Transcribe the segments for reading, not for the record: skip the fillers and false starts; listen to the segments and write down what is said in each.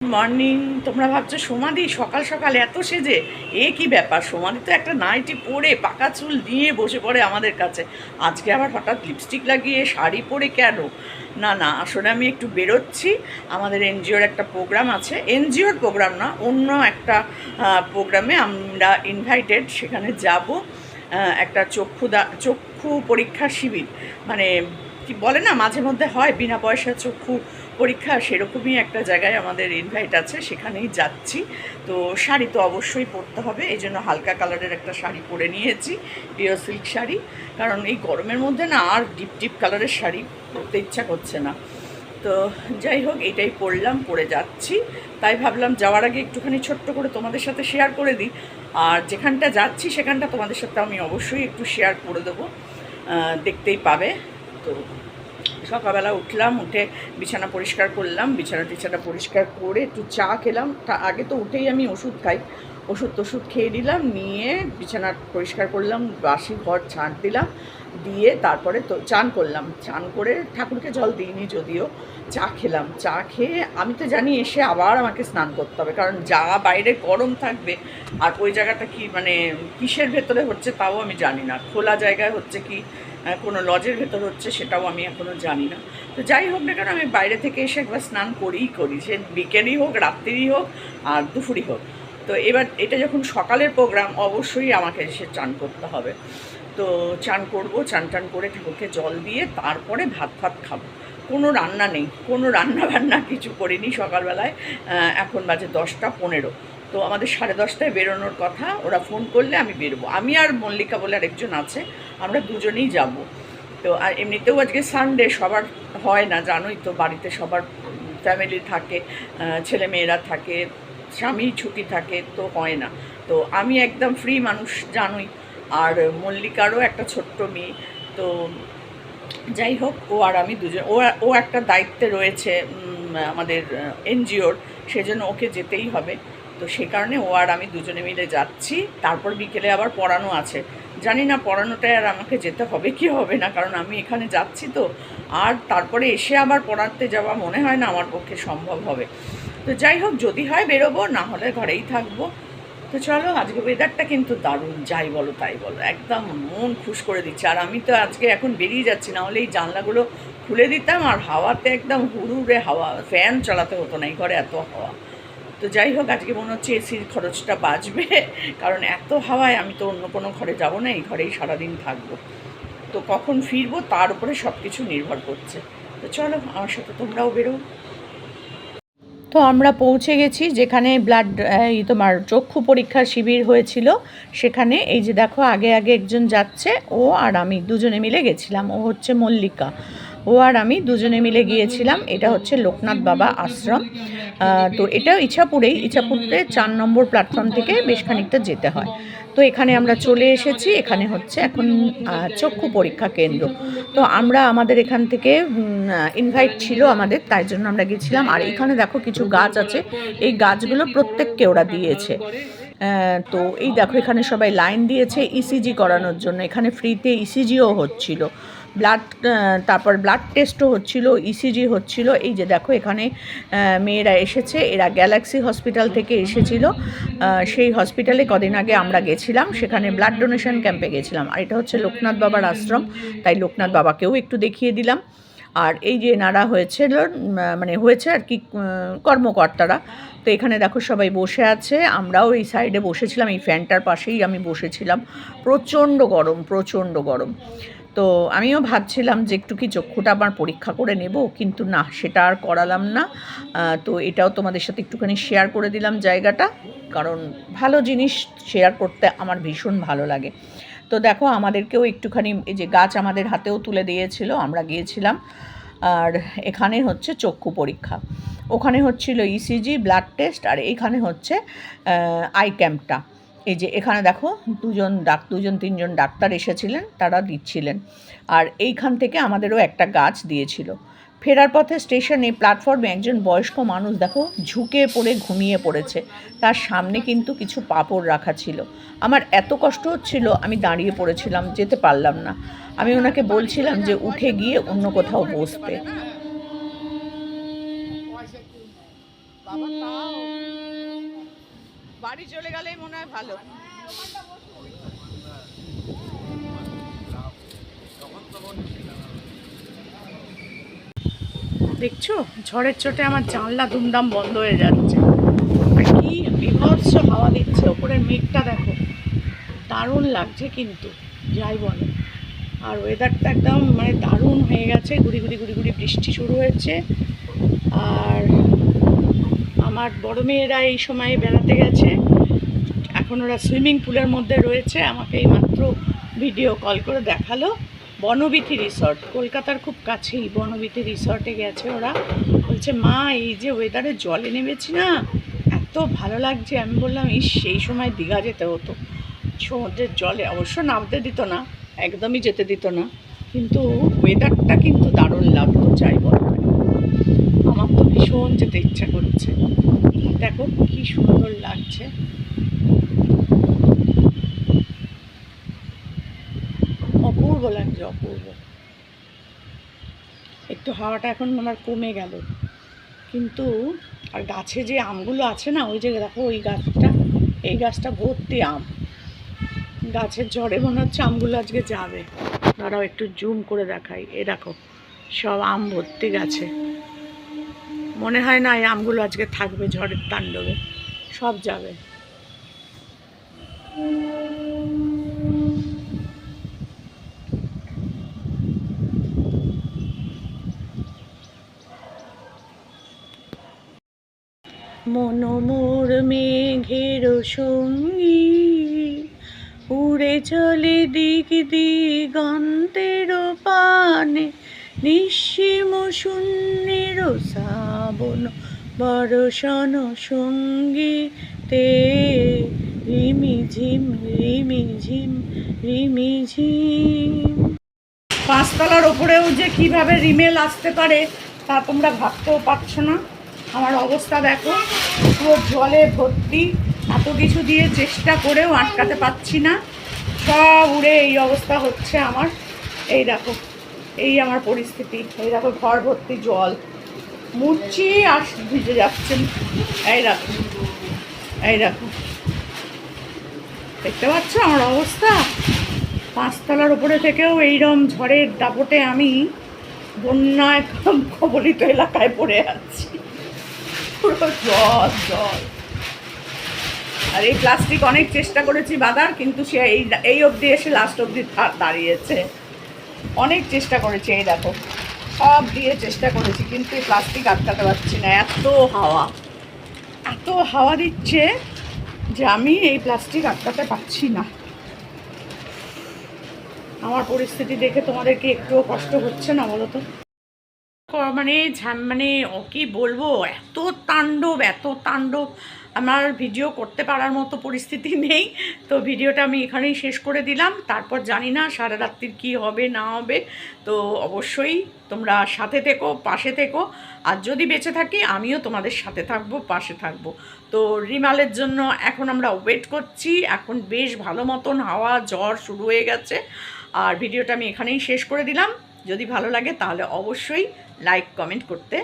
Morning. তোমরা ভাবছো সোমাদি সকাল সকাল এত সেজে, কি ব্যাপার? সোমাদি তো একটা নাইটি পরে পাকা চুল নিয়ে বসে পড়ে আমাদের কাছে, আজকে আবার হঠাৎ লিপস্টিক লাগিয়ে শাড়ি পরে কেন? না না, আসলে আমি একটু বেরোচ্ছি। আমাদের এনজিওর একটা প্রোগ্রাম আছে, এনজিওর প্রোগ্রাম না, অন্য একটা প্রোগ্রামে আমরা ইনভাইটেড, সেখানে যাব। একটা চক্ষু পরীক্ষা শিবির, মানে কি বলে না, মাঝে মধ্যে হয় বিনা পয়সা চক্ষু পরীক্ষা, সেরকমই একটা জায়গায় আমাদের ইনভাইট আছে, সেখানেই যাচ্ছি। তো শাড়ি তো অবশ্যই পরতে হবে, এই জন্য হালকা কালারের একটা শাড়ি পরে নিয়েছি, পিওর সিল্ক শাড়ি। কারণ এই গরমের মধ্যে না আর ডিপ ডিপ কালারের শাড়ি পরতে ইচ্ছা করছে না। তো যাই হোক, এটাই পরলাম, পরে যাচ্ছি। তাই ভাবলাম যাওয়ার আগে একটুখানি ছোট্ট করে তোমাদের সাথে শেয়ার করে দিই। আর যেখানটা যাচ্ছি সেখানটা তোমাদের সাথে আমি অবশ্যই একটু শেয়ার করে দেবো, দেখতেই পাবে। তো সকালবেলা উঠলাম, উঠে বিছানা পরিষ্কার করলাম, বিছানা পরিষ্কার করে একটু চা খেলাম। আগে তো উঠেই আমি ওষুধ খাই, ওষুধ খেয়ে নিলাম, নিয়ে বিছানা পরিষ্কার করলাম, বাসি ঘর ঝাঁট দিলাম, দিয়ে তারপরে তো চান করলাম। চান করে ঠাকুরকে জল দিইনি যদিও, চা খেলাম। চা খেয়ে আমি তো জানি এসে আবার আমাকে স্নান করতে হবে, কারণ যা বাইরে গরম থাকবে। আর ওই জায়গাটা কি মানে কিসের ভেতরে হচ্ছে তাও আমি জানি না, খোলা জায়গায় হচ্ছে কি কোনো লজের ভেতর হচ্ছে সেটাও আমি এখনও জানি না। তো যাই হোক না কেন, আমি বাইরে থেকে এসে একবার স্নান করি, সে বিকেলই হোক, রাত্রিই হোক, আর দুপুরই হোক। তো এবার এটা যখন সকালের প্রোগ্রাম, অবশ্যই আমাকে এসে চান করতে হবে। তো চান করবো, চান করে ঠাকুরকে জল দিয়ে তারপরে ভাত খাবো। কোনো রান্না নেই, কোনো রান্না কিছু করিনি সকালবেলায়। এখন বাজে 10টা 15। তো আমাদের 10:30টায় বেরোনোর কথা, ওরা ফোন করলে আমি বেরোবো। আমি আর মল্লিকা বলে আরেকজন আছে, আমরা দুজনেই যাব। তো আর এমনিতেও আজকে সানডে, সবার হয় না, জানোই তো, বাড়িতে সবার ফ্যামিলি থাকে, ছেলে মেয়েরা থাকে, স্বামী ছুটি থাকে, তো হয় না। তো আমি একদম ফ্রি মানুষ, জানোই। আর মল্লিকারও একটা ছোট্ট মেয়ে। তো যাই হোক, ও আর আমি দুজন, ও একটা দায়িত্বে রয়েছে আমাদের এনজিওর, সেজন্য ওকে যেতেই হবে। তো সে কারণে ও আর আমি দুজনে মিলে যাচ্ছি। তারপর বিকেলে আবার পড়ানো আছে, জানি না পড়ানোটায় আর আমাকে যেতে হবে কি হবে না, কারণ আমি এখানে যাচ্ছি তো। আর তারপরে এসে আবার পড়াতে যাওয়া মনে হয় না আমার পক্ষে সম্ভব হবে। তো যাই হোক, যদি হয় বেরোবো, না হলে ঘরেই থাকবো। তো চলো, আজকে ওয়েদারটা কিন্তু দারুণ, যাই বলো তাই বলো, একদম মন খুশ করে দিচ্ছে। আর আমি তো আজকে এখন বেরিয়ে যাচ্ছি, না হলে এই জানলাগুলো খুলে দিতাম, আর হাওয়াতে একদম হুড়ুড়ে হাওয়া, ফ্যান চালাতে হতো না, এই ঘরে এত হাওয়া। তো যাই হোক, আজকে মনে হচ্ছে এসির খরচটা বাঁচবে, কারণ এত হাওয়ায় আমি তো অন্য কোনো ঘরে যাবো না, এই ঘরেই সারাদিন থাকবো। তো কখন ফিরবো তার উপরে সব কিছু নির্ভর করছে। তো চলো, আমার সাথে তোমরাও বেরো। তো আমরা পৌঁছে গেছি যেখানে তোমার চক্ষু পরীক্ষার শিবির হয়েছিল, সেখানে। এই যে দেখো, আগে একজন যাচ্ছে, ও আর আমি দুজনে মিলে গেছিলাম। ও হচ্ছে মল্লিকা, ও আর আমি দুজনে মিলে গিয়েছিলাম। এটা হচ্ছে লোকনাথ বাবা আশ্রম। তো এটাও ইছাপুরে 4 নম্বর প্ল্যাটফর্ম থেকে বেশ খানিকটা যেতে হয়। তো এখানে আমরা চলে এসেছি, এখানে হচ্ছে এখন চক্ষু পরীক্ষা কেন্দ্র। তো আমরা আমাদের এখান থেকে ইনভাইট ছিল আমাদের, তাই জন্য আমরা গেছিলাম। আর এখানে দেখো কিছু গাছ আছে, এই গাছগুলো প্রত্যেককে ওরা দিয়েছে। তো এই দেখো, এখানে সবাই লাইন দিয়েছে ইসিজি করানোর জন্য। এখানে ফ্রিতে ইসিজিও হচ্ছিল, তারপর ব্লাড টেস্টও হচ্ছিল, ইসিজি হচ্ছিল। এই যে দেখো, এখানে মেয়েরা এসেছে, এরা গ্যালাক্সি হসপিটাল থেকে এসেছিল। সেই হসপিটালে কদিন আগে আমরা গেছিলাম, সেখানে ব্লাড ডোনেশন ক্যাম্পে গেছিলাম। আর এটা হচ্ছে লোকনাথ বাবার আশ্রম, তাই লোকনাথ বাবাকেও একটু দেখিয়ে দিলাম। আর এই যে এনারা হয়েছে আর কি, কর্মকর্তারা। তো এখানে দেখো সবাই বসে আছে, আমরাও এই সাইডে বসেছিলাম, এই ফ্যানটার পাশেই আমি বসেছিলাম। প্রচণ্ড গরম। তো আমিও ভাবছিলাম যে একটু কি চক্ষুটা আমার পরীক্ষা করে নেব, কিন্তু না, সেটা আর করালাম না। তো এটাও তোমাদের সাথে একটুখানি শেয়ার করে দিলাম জায়গাটা, কারণ ভালো জিনিস শেয়ার করতে আমার ভীষণ ভালো লাগে। তো দেখো, আমাদেরকেও একটুখানি এই যে গাছ আমাদের হাতেও তুলে দিয়েছিল, আমরা গিয়েছিলাম। আর এখানে হচ্ছে চক্ষু পরীক্ষা, ওখানে হচ্ছিল ইসিজি, ব্লাড টেস্ট, আর এইখানে হচ্ছে আই ক্যাম্পটা। এই যে এখানে দেখো, দুজন তিনজন ডাক্তার এসেছিলেন, তারা দিচ্ছিলেন। আর এইখান থেকে আমাদেরও একটা গাছ দিয়েছিল। ফেরার পথে স্টেশনে প্ল্যাটফর্মে একজন বয়স্ক মানুষ দেখো ঝুঁকে পড়ে ঘুমিয়ে পড়েছে, তার সামনে কিন্তু কিছু পাঁপড় রাখা ছিল। আমার এত কষ্ট হচ্ছিল, আমি দাঁড়িয়ে পড়েছিলাম, যেতে পারলাম না। আমি ওনাকে বলছিলাম যে উঠে গিয়ে অন্য কোথাও বসতে। বাবা তাও বাড়ি চলে গেলেই মনে হয় ভালো। দেখছো ঝড়ের চোটে আমার জানলা দুমদাম বন্ধ হয়ে যাচ্ছে। আর কি বিভৎস হাওয়া দিচ্ছে, ওপরের মেঘটা দেখো, দারুণ লাগছে কিন্তু যাই বলো। আর ওয়েদারটা একদম মানে দারুণ হয়ে গেছে, গুড়ি গুড়ি গুড়ি গুড়ি বৃষ্টি শুরু হয়েছে। আর আমার বড় মেয়েরা এই সময় বেড়াতে গেছে, এখন ওরা সুইমিং পুলের মধ্যে রয়েছে। আমাকে এইমাত্র ভিডিও কল করে দেখালো। বনবিথি রিসর্ট, কলকাতার খুব কাছেই বনবিথি রিসর্টে গেছে ওরা। বলছে মা এই যে ওয়েদারে জলে নেমেছি না, এত ভালো লাগছে। আমি বললাম ইস সেই সময় দীঘা যেতে হতো, সমুদ্রের জলে অবশ্য নামতে দিত না, একদমই যেতে দিত না, কিন্তু ওয়েদারটা কিন্তু দারুণ লাগতো যাই বল। আমার তো ভীষণ যেতে ইচ্ছা করছে। দেখো কি সুন্দর লাগছে। অপূর্ব লাগছে, অপূর্ব। একটু হাওয়াটা এখন আমার কমে গেল, কিন্তু আর গাছে যে আমগুলো আছে না, ওই যে দেখো ওই গাছটা, এই গাছটা ভর্তি আম। গাছের ঝড়ে মনে হচ্ছে আমগুলো আজকে যাবে। দাঁড়াও একটু জুম করে দেখাই, এ দেখো সব আম ভর্তি গাছে। মনে হয় না এই আমগুলো আজকে থাকবে, ঝড়ের তাণ্ডবে সব যাবে। মনোমোর মেঘের সঙ্গী উড়ে চলে দিক দিগন্তের পানে, নিঃসীম শূন্যের শ্রাবণ বর্ষণ সঙ্গীতে, রিমিঝিম রিমিঝিম রিমিঝিম। পাঁচতলার ওপরেও যে কিভাবে রিমেল আসতে পারে তা তোমরা ভাবতেও পারছো না। আমার অবস্থা দেখো, পুরো জলে ভর্তি। এত কিছু দিয়ে চেষ্টা করেও আটকাতে পারছি না, সব উড়ে এই অবস্থা হচ্ছে আমার। এই দেখো এই আমার পরিস্থিতি, এই দেখো ঘর ভর্তি জল, মুড়ছি আর ভিজে যাচ্ছেন। এই দেখো, এই দেখো দেখতে পাচ্ছ আমার অবস্থা। পাঁচতলার উপরে থেকেও এইরকম ঝড়ের দাপটে আমি বন্যায় কবলিত এলাকায় পড়ে আছি, পুরো জল জল। আর এই প্লাস্টিক অনেক চেষ্টা করেছি বাঁধার, কিন্তু সে এই অবধি এসে লাস্ট অবধি দাঁড়িয়েছে। অনেক চেষ্টা করেছি, এই দেখো সব দিয়ে চেষ্টা করেছি, কিন্তু এই প্লাস্টিক আটকাতে পারছি না। এত হাওয়া দিচ্ছে যে আমি এই প্লাস্টিক আটকাতে পারছি না। আমার পরিস্থিতি দেখে তোমাদেরকে একটুও কষ্ট হচ্ছে না বলো তো? মানে মানে কি বলবো, এত তাণ্ডব এত তাণ্ডব, আমার ভিডিও করতে পারার মতো পরিস্থিতি নেই। তো ভিডিওটা আমি এখানেই শেষ করে দিলাম। তারপর জানি না সারা রাত্রির কী হবে না হবে। তো অবশ্যই তোমরা সাথে থেকো, পাশে থেকো। আর যদি বেঁচে থাকি আমিও তোমাদের সাথে থাকবো, পাশে থাকবো। তো রিমালের জন্য এখন আমরা ওয়েট করছি। এখন বেশ ভালো মতন হাওয়া ঝড় শুরু হয়ে গেছে। আর ভিডিওটা আমি এখানেই শেষ করে দিলাম। যদি ভালো লাগে তাহলে অবশ্যই লাইক কমেন্ট করতে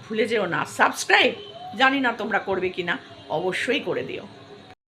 ভুলে যেও না। সাবস্ক্রাইব জানি না তোমরা করবে কি না, অবশ্যই করে দিও।